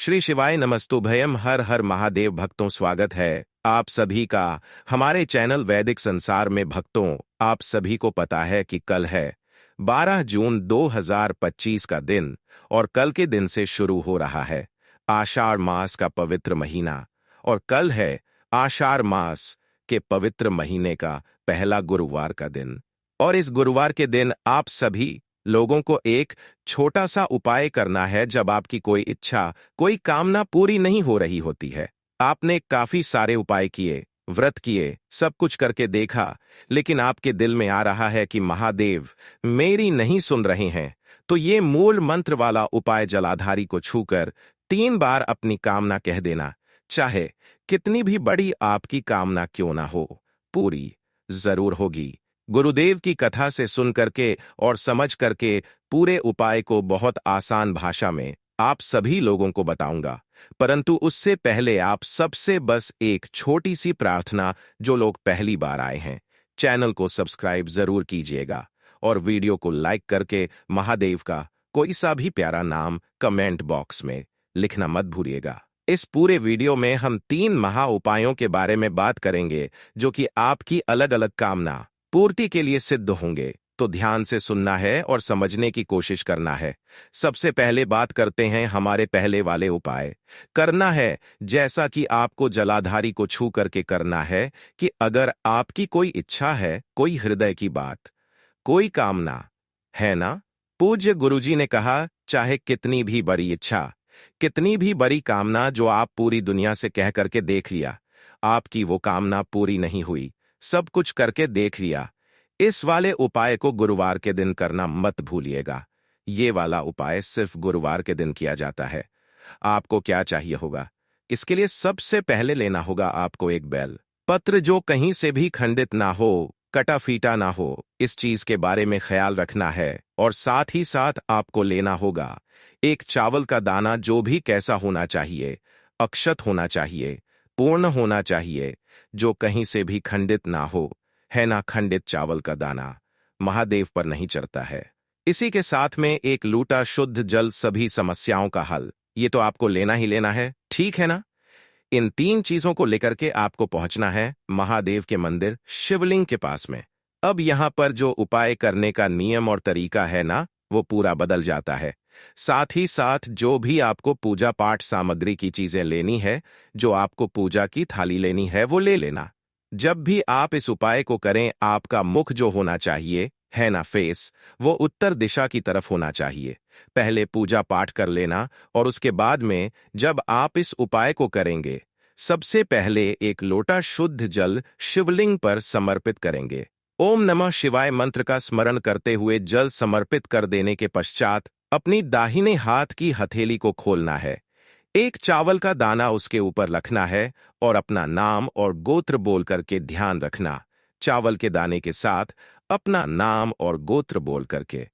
श्री शिवाय नमस्तुभयम। हर हर महादेव भक्तों, स्वागत है आप सभी का हमारे चैनल वैदिक संसार में। भक्तों, आप सभी को पता है कि कल है 12 जून 2025 का दिन और कल के दिन से शुरू हो रहा है आषाढ़ मास का पवित्र महीना। और कल है आषाढ़ मास के पवित्र महीने का पहला गुरुवार का दिन। और इस गुरुवार के दिन आप सभी लोगों को एक छोटा सा उपाय करना है। जब आपकी कोई इच्छा, कोई कामना पूरी नहीं हो रही होती है, आपने काफी सारे उपाय किए, व्रत किए, सब कुछ करके देखा, लेकिन आपके दिल में आ रहा है कि महादेव मेरी नहीं सुन रहे हैं, तो ये मूल मंत्र वाला उपाय जलाधारी को छूकर 3 बार अपनी कामना कह देना। चाहे कितनी भी बड़ी आपकी कामना क्यों ना हो, पूरी जरूर होगी। गुरुदेव की कथा से सुन करके और समझ करके पूरे उपाय को बहुत आसान भाषा में आप सभी लोगों को बताऊंगा, परंतु उससे पहले आप सबसे बस एक छोटी सी प्रार्थना। जो लोग पहली बार आए हैं, चैनल को सब्सक्राइब जरूर कीजिएगा और वीडियो को लाइक करके महादेव का कोई सा भी प्यारा नाम कमेंट बॉक्स में लिखना मत भूलिएगा। इस पूरे वीडियो में हम 3 महा उपायों के बारे में बात करेंगे जो कि आपकी अलग अलग कामना पूर्ति के लिए सिद्ध होंगे, तो ध्यान से सुनना है और समझने की कोशिश करना है। सबसे पहले बात करते हैं हमारे पहले वाले उपाय। करना है जैसा कि आपको जलाधारी को छू करके करना है कि अगर आपकी कोई इच्छा है, कोई हृदय की बात, कोई कामना है ना, पूज्य गुरुजी ने कहा चाहे कितनी भी बड़ी इच्छा, कितनी भी बड़ी कामना जो आप पूरी दुनिया से कह करके देख लिया, आपकी वो कामना पूरी नहीं हुई, सब कुछ करके देख लिया, इस वाले उपाय को गुरुवार के दिन करना मत भूलिएगा। ये वाला उपाय सिर्फ गुरुवार के दिन किया जाता है। आपको क्या चाहिए होगा, इसके लिए सबसे पहले लेना होगा आपको एक बेल पत्र जो कहीं से भी खंडित ना हो, कटा फीटा ना हो, इस चीज के बारे में ख्याल रखना है। और साथ ही साथ आपको लेना होगा एक चावल का दाना, जो भी कैसा होना चाहिए, अक्षत होना चाहिए, पूर्ण होना चाहिए, जो कहीं से भी खंडित ना हो, है ना। खंडित चावल का दाना महादेव पर नहीं चढ़ता है। इसी के साथ में एक लूटा शुद्ध जल, सभी समस्याओं का हल। ये तो आपको लेना ही लेना है, ठीक है ना। इन 3 चीजों को लेकर के आपको पहुंचना है महादेव के मंदिर शिवलिंग के पास में। अब यहां पर जो उपाय करने का नियम और तरीका है ना, वो पूरा बदल जाता है। साथ ही साथ जो भी आपको पूजा पाठ सामग्री की चीजें लेनी है, जो आपको पूजा की थाली लेनी है, वो ले लेना। जब भी आप इस उपाय को करें, आपका मुख जो होना चाहिए, है ना, फेस, वो उत्तर दिशा की तरफ होना चाहिए। पहले पूजा पाठ कर लेना और उसके बाद में जब आप इस उपाय को करेंगे, सबसे पहले एक लोटा शुद्ध जल शिवलिंग पर समर्पित करेंगे। ओम नमः शिवाय मंत्र का स्मरण करते हुए जल समर्पित कर देने के पश्चात अपनी दाहिने हाथ की हथेली को खोलना है। एक चावल का दाना उसके ऊपर रखना है और अपना नाम और गोत्र बोल करके ध्यान रखना। चावल के दाने के साथ अपना नाम और गोत्र बोल करके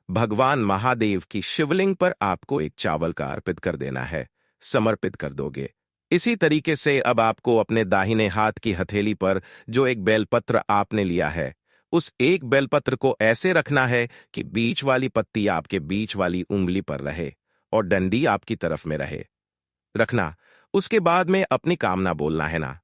भगवान महादेव की शिवलिंग पर आपको एक चावल का अर्पित कर देना है, समर्पित कर दोगे। इसी तरीके से अब आपको अपने दाहिने हाथ की हथेली पर जो एक बेलपत्र आपने लिया है, उस एक बेलपत्र को ऐसे रखना है कि बीच वाली पत्ती आपके बीच वाली उंगली पर रहे और डंडी आपकी तरफ में रहे, रखना। उसके बाद में अपनी कामना बोलना है ना।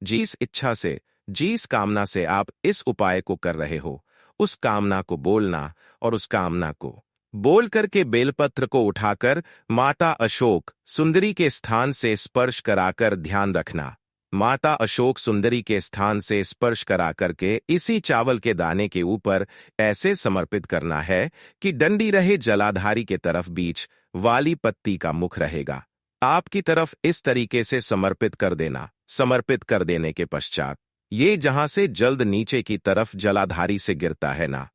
जिस इच्छा से, जिस कामना से आप इस उपाय को कर रहे हो, उस कामना को बोलना और उस कामना को बोल करके बेलपत्र को उठाकर माता अशोक सुंदरी के स्थान से स्पर्श कराकर ध्यान रखना। माता अशोक सुंदरी के स्थान से स्पर्श करा करके इसी चावल के दाने के ऊपर ऐसे समर्पित करना है कि डंडी रहे जलाधारी के तरफ, बीच वाली पत्ती का मुख रहेगा आपकी तरफ। इस तरीके से समर्पित कर देना। समर्पित कर देने के पश्चात ये जहां से जल्द नीचे की तरफ जलाधारी से गिरता है ना,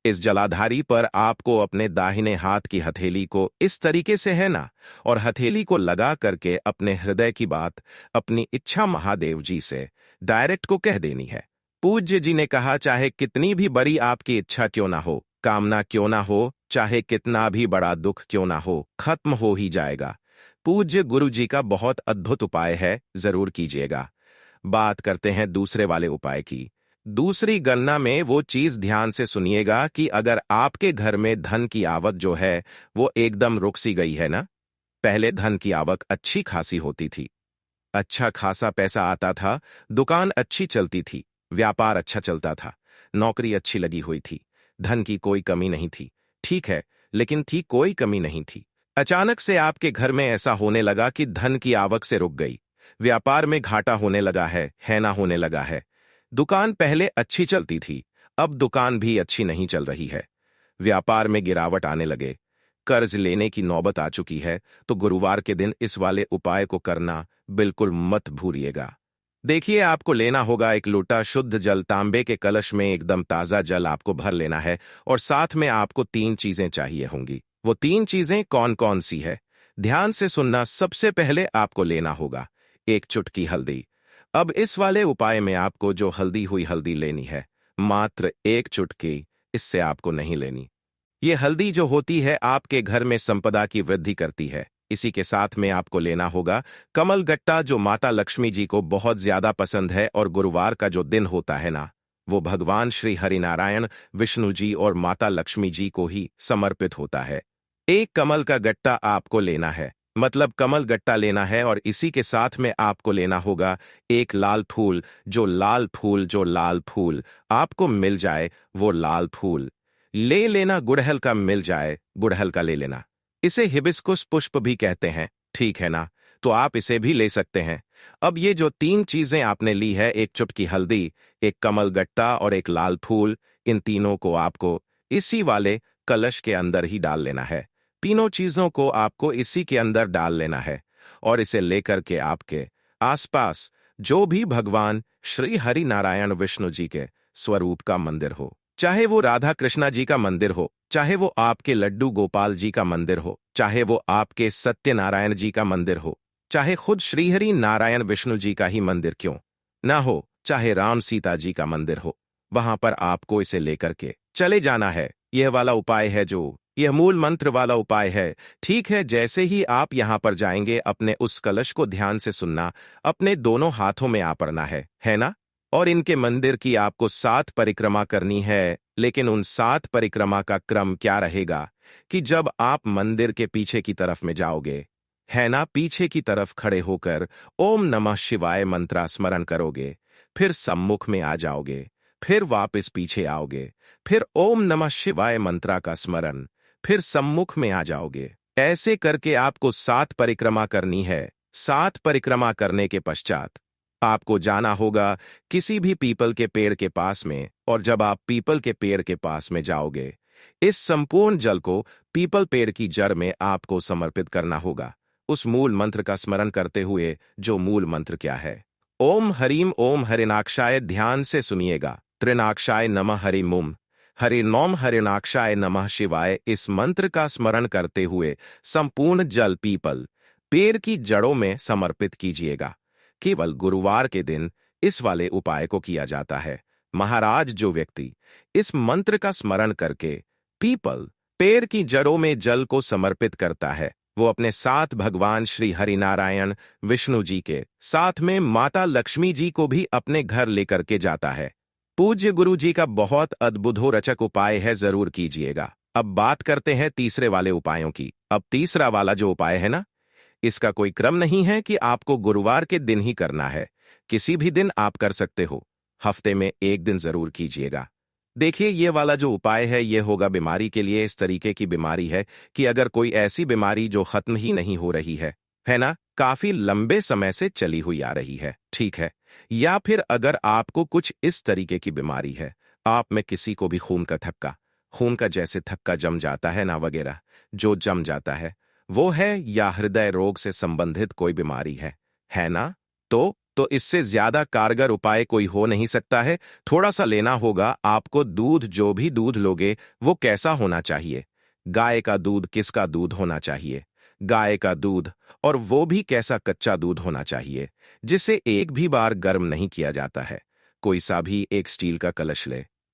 इस जलाधारी पर आपको अपने दाहिने हाथ की हथेली को इस तरीके से, है ना, और हथेली को लगा करके अपने हृदय की बात, अपनी इच्छा महादेव जी से डायरेक्ट को कह देनी है। पूज्य जी ने कहा चाहे कितनी भी बड़ी आपकी इच्छा क्यों ना हो, कामना क्यों ना हो, चाहे कितना भी बड़ा दुख क्यों ना हो, खत्म हो ही जाएगा। पूज्य गुरु जी का बहुत अद्भुत उपाय है, जरूर कीजिएगा। बात करते हैं दूसरे वाले उपाय की। दूसरी गणना में वो चीज ध्यान से सुनिएगा कि अगर आपके घर में धन की आवक जो है वो एकदम रुक सी गई है ना, पहले धन की आवक अच्छी खासी होती थी। अच्छा खासा पैसा आता था, दुकान अच्छी चलती थी, व्यापार अच्छा चलता था, नौकरी अच्छी लगी हुई थी, धन की कोई कमी नहीं थी। ठीक है, लेकिन थी कोई कमी नहीं थी। अचानक से आपके घर में ऐसा होने लगा कि धन की आवक से रुक गई, व्यापार में घाटा होने लगा है ना होने लगा है। दुकान पहले अच्छी चलती थी, अब दुकान भी अच्छी नहीं चल रही है, व्यापार में गिरावट आने लगे, कर्ज लेने की नौबत आ चुकी है। तो गुरुवार के दिन इस वाले उपाय को करना बिल्कुल मत भूलिएगा। देखिए, आपको लेना होगा एक लोटा शुद्ध जल, तांबे के कलश में एकदम ताजा जल आपको भर लेना है, और साथ में आपको 3 चीजें चाहिए होंगी। वो 3 चीजें कौन कौन सी है, ध्यान से सुनना। सबसे पहले आपको लेना होगा 1 चुटकी हल्दी। अब इस वाले उपाय में आपको जो हल्दी हुई हल्दी लेनी है, मात्र 1 चुटकी, इससे आपको नहीं लेनी। ये हल्दी जो होती है आपके घर में संपदा की वृद्धि करती है। इसी के साथ में आपको लेना होगा कमल गट्टा, जो माता लक्ष्मी जी को बहुत ज्यादा पसंद है, और गुरुवार का जो दिन होता है ना, वो भगवान श्री हरिनारायण, विष्णु जी और माता लक्ष्मी जी को ही समर्पित होता है। 1 कमल का गट्टा आपको लेना है, मतलब कमल गट्टा लेना है, और इसी के साथ में आपको लेना होगा 1 लाल फूल। जो लाल फूल आपको मिल जाए वो लाल फूल ले लेना। गुड़हल का मिल जाए, गुड़हल का ले लेना। इसे हिबिस्कुस पुष्प भी कहते हैं, ठीक है ना, तो आप इसे भी ले सकते हैं। अब ये जो 3 चीजें आपने ली है, 1 चुटकी हल्दी, 1 कमल गट्टा और 1 लाल फूल, इन तीनों को आपको इसी वाले कलश के अंदर ही डाल लेना है। तीनों चीजों को आपको इसी के अंदर डाल लेना है, और इसे लेकर के आपके आसपास जो भी भगवान श्री हरि नारायण विष्णु जी के स्वरूप का मंदिर हो, चाहे वो राधा कृष्णा जी का मंदिर हो, चाहे वो आपके लड्डू गोपाल जी का मंदिर हो, चाहे वो आपके सत्यनारायण जी का मंदिर हो, चाहे खुद श्रीहरि नारायण विष्णु जी का ही मंदिर क्यों ना हो, चाहे राम सीता जी का मंदिर हो, वहां पर आपको इसे लेकर के चले जाना है। यह वाला उपाय है, जो यह मूल मंत्र वाला उपाय है। ठीक है, जैसे ही आप यहां पर जाएंगे, अपने उस कलश को ध्यान से सुनना, अपने दोनों हाथों में आपरना है ना, और इनके मंदिर की आपको 7 परिक्रमा करनी है। लेकिन उन 7 परिक्रमा का क्रम क्या रहेगा कि जब आप मंदिर के पीछे की तरफ में जाओगे, है ना, पीछे की तरफ खड़े होकर ओम नमः शिवाय मंत्रा स्मरण करोगे, फिर सम्मुख में आ जाओगे, फिर वापस पीछे आओगे, फिर ओम नमः शिवाय मंत्रा का स्मरण, फिर सम्मुख में आ जाओगे। ऐसे करके आपको 7 परिक्रमा करनी है। 7 परिक्रमा करने के पश्चात आपको जाना होगा किसी भी पीपल के पेड़ के पास में, और जब आप पीपल के पेड़ के पास में जाओगे, इस संपूर्ण जल को पीपल पेड़ की जड़ में आपको समर्पित करना होगा, उस मूल मंत्र का स्मरण करते हुए। जो मूल मंत्र क्या है? ओम हरीम ओम हरिनाक्षाय। ध्यान से सुनिएगा। त्रिनाक्षाय नमः हरिमुम, हरिनोम हरिनाक्षाय नमः शिवाय। इस मंत्र का स्मरण करते हुए संपूर्ण जल पीपल पेड़ की जड़ों में समर्पित कीजिएगा। केवल गुरुवार के दिन इस वाले उपाय को किया जाता है। महाराज, जो व्यक्ति इस मंत्र का स्मरण करके पीपल पेड़ की जड़ों में जल को समर्पित करता है, वो अपने साथ भगवान श्री हरिनारायण विष्णु जी के साथ में माता लक्ष्मी जी को भी अपने घर लेकर के जाता है। पूज्य गुरु जी का बहुत अद्भुतोरचक उपाय है, जरूर कीजिएगा। अब बात करते हैं तीसरे वाले उपायों की। अब तीसरा वाला जो उपाय है ना, इसका कोई क्रम नहीं है कि आपको गुरुवार के दिन ही करना है, किसी भी दिन आप कर सकते हो। हफ्ते में 1 दिन जरूर कीजिएगा। देखिए, ये वाला जो उपाय है, ये होगा बीमारी के लिए। इस तरीके की बीमारी है कि अगर कोई ऐसी बीमारी जो खत्म ही नहीं हो रही है ना, काफी लंबे समय से चली हुई आ रही है, ठीक है, या फिर अगर आपको कुछ इस तरीके की बीमारी है, आप में किसी को भी खून का जैसे थक्का जम जाता है ना, वगैरह जो जम जाता है वो है, या हृदय रोग से संबंधित कोई बीमारी है ना, तो इससे ज्यादा कारगर उपाय कोई हो नहीं सकता है। थोड़ा सा लेना होगा आपको दूध। जो भी दूध लोगे वो कैसा होना चाहिए? गाय का दूध। किसका दूध होना चाहिए? गाय का दूध, और वो भी कैसा? कच्चा दूध होना चाहिए, जिसे एक भी बार गर्म नहीं किया जाता है। कोई सा भी एक स्टील का कलश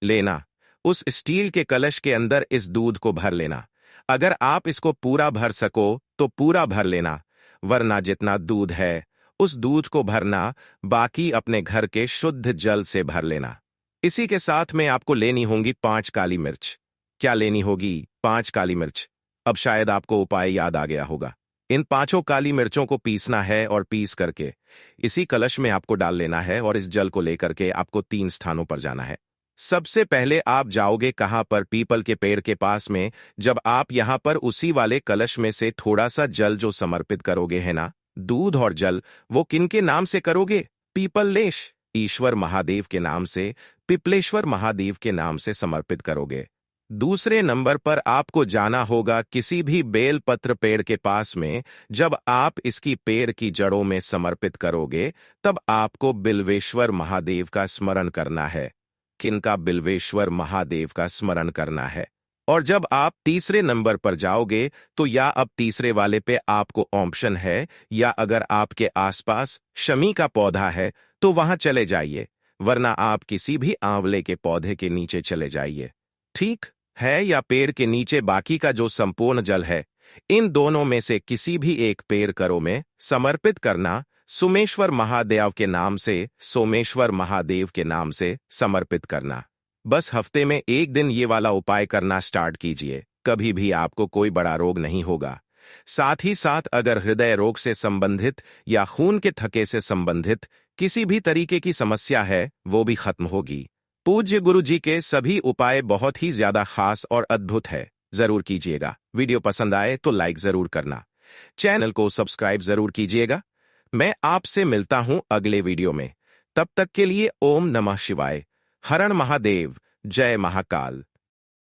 लेना। उस स्टील के कलश के अंदर इस दूध को भर लेना। अगर आप इसको पूरा भर सको तो पूरा भर लेना, वरना जितना दूध है उस दूध को भरना, बाकी अपने घर के शुद्ध जल से भर लेना। इसी के साथ में आपको लेनी होंगी 5 काली मिर्च। क्या लेनी होगी? 5 काली मिर्च। अब शायद आपको उपाय याद आ गया होगा। इन 5 काली मिर्चों को पीसना है और पीस करके इसी कलश में आपको डाल लेना है और इस जल को लेकर के आपको 3 स्थानों पर जाना है। सबसे पहले आप जाओगे कहां पर? पीपल के पेड़ के पास में। जब आप यहां पर उसी वाले कलश में से थोड़ा सा जल जो समर्पित करोगे है ना, दूध और जल, वो किनके नाम से करोगे? पीपललेश ईश्वर महादेव के नाम से, पिपलेश्वर महादेव के नाम से समर्पित करोगे। दूसरे नंबर पर आपको जाना होगा किसी भी बेल पत्र पेड़ के पास में। जब आप इसकी पेड़ की जड़ों में समर्पित करोगे तब आपको बिल्वेश्वर महादेव का स्मरण करना है। किनका? बिल्वेश्वर महादेव का स्मरण करना है। और जब आप तीसरे नंबर पर जाओगे तो या अब तीसरे वाले पे आपको ऑप्शन है, या अगर आपके आसपास शमी का पौधा है तो वहां चले जाइए, वरना आप किसी भी आंवले के पौधे के नीचे चले जाइए, ठीक है? या पेड़ के नीचे बाकी का जो संपूर्ण जल है, इन दोनों में से किसी भी एक पेड़ करो में समर्पित करना। सोमेश्वर महादेव के नाम से, सोमेश्वर महादेव के नाम से समर्पित करना। बस हफ्ते में एक दिन ये वाला उपाय करना स्टार्ट कीजिए, कभी भी आपको कोई बड़ा रोग नहीं होगा। साथ ही साथ अगर हृदय रोग से संबंधित या खून के थके से संबंधित किसी भी तरीके की समस्या है, वो भी खत्म होगी। पूज्य गुरु जी के सभी उपाय बहुत ही ज्यादा खास और अद्भुत है, जरूर कीजिएगा। वीडियो पसंद आए तो लाइक जरूर करना, चैनल को सब्सक्राइब जरूर कीजिएगा। मैं आपसे मिलता हूं अगले वीडियो में, तब तक के लिए ओम नमः शिवाय, हरण महादेव, जय महाकाल।